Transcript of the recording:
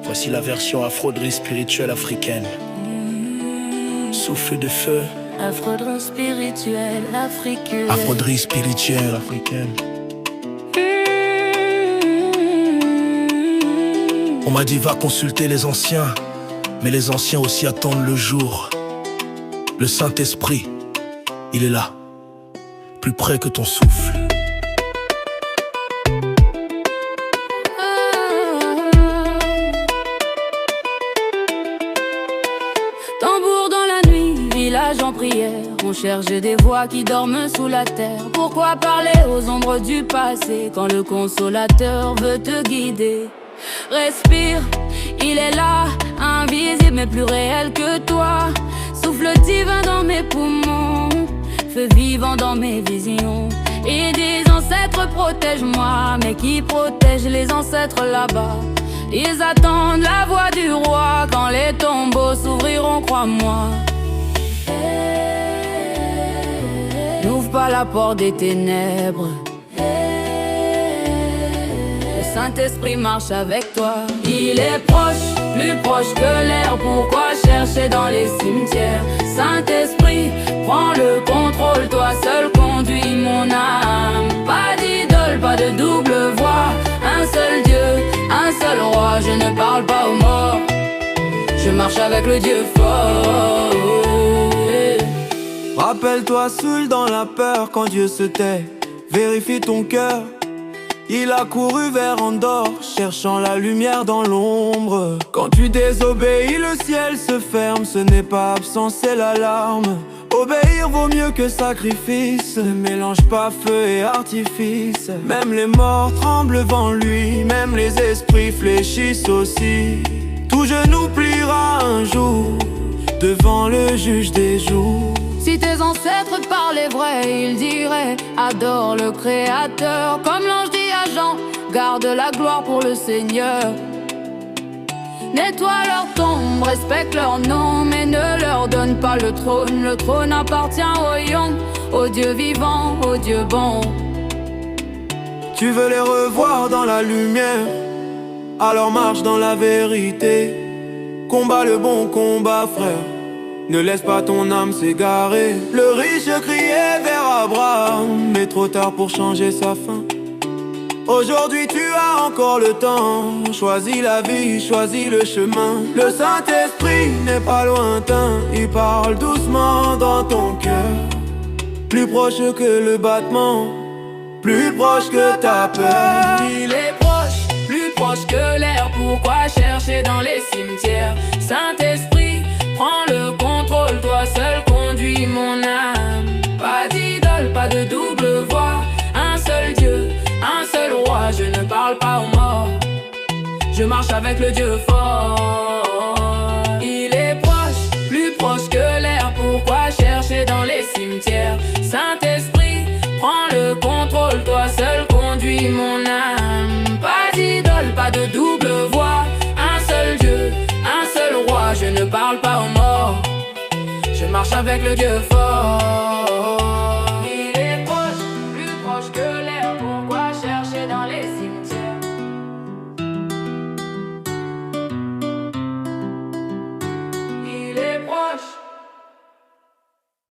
Voici la version afro-drill spirituelle africaine. Souffle de feu. Afro-drill spirituel africain. Afro-drill spirituelle africaine. On m'a dit va consulter les anciens, mais les anciens aussi attendent le jour. Le Saint-Esprit, il est là, plus près que ton souffle. Tambour dans la nuit, village en prière. On cherche des voix qui dorment sous la terre. Pourquoi parler aux ombres du passé quand le consolateur veut te guider? Respire, il est là, invisible mais plus réel que toi. Souffle divin dans mes poumons, feu vivant dans mes visions. Et des ancêtres protège-moi, mais qui protège les ancêtres là-bas? Ils attendent la voix du roi quand les tombeaux s'ouvriront, crois-moi. N'ouvre pas la porte des ténèbres. Le Saint-Esprit marche avec toi. Il est proche, plus proche que l'air. Pourquoi chercher dans les cimetières? Saint-Esprit, prends le contrôle. Toi seul conduis mon âme. Pas d'idole, pas de double voix. Un seul Dieu, un seul roi. Je ne parle pas aux morts, je marche avec le Dieu fort. Rappelle-toi seul dans la peur quand Dieu se tait. Vérifie ton cœur. Il a couru vers Andorre, cherchant la lumière dans l'ombre. Quand tu désobéis, le ciel se ferme. Ce n'est pas absence, c'est l'alarme. Obéir vaut mieux que sacrifice. Ne mélange pas feu et artifice. Même les morts tremblent devant lui. Même les esprits fléchissent aussi. Tout genou pliera un jour devant le juge des jours. Si tes ancêtres parlaient vrai, ils diraient adore le Créateur. Comme l'ange dit à Jean, garde la gloire pour le Seigneur. Nettoie leur tombe, respecte leur nom, mais ne leur donne pas le trône. Le trône appartient au Yom, au Dieu vivant, au Dieu bon. Tu veux les revoir dans la lumière, alors marche dans la vérité. Combat le bon combat, frère. Ne laisse pas ton âme s'égarer. Le riche criait vers Abraham, mais trop tard pour changer sa fin. Aujourd'hui tu as encore le temps. Choisis la vie, choisis le chemin. Le Saint-Esprit n'est pas lointain. Il parle doucement dans ton cœur. Plus proche que le battement, plus proche que ta peur. Il est proche, plus proche que l'air. Pourquoi chercher dans les cimetières? Saint-Esprit, prends le contrôle. Toi seul conduis mon âme. Pas d'idole, pas de double voix. Un seul Dieu, un seul roi. Je ne parle pas aux morts, je marche avec le Dieu fort. Il est proche, plus proche que l'air. Pourquoi chercher dans les cimetières? Saint-Esprit, prends le contrôle. Toi seul conduis mon âme. Pas d'idole, pas de double voix. Un seul Dieu, un seul roi. Je ne parle pas aux morts, je marche avec le Dieu fort.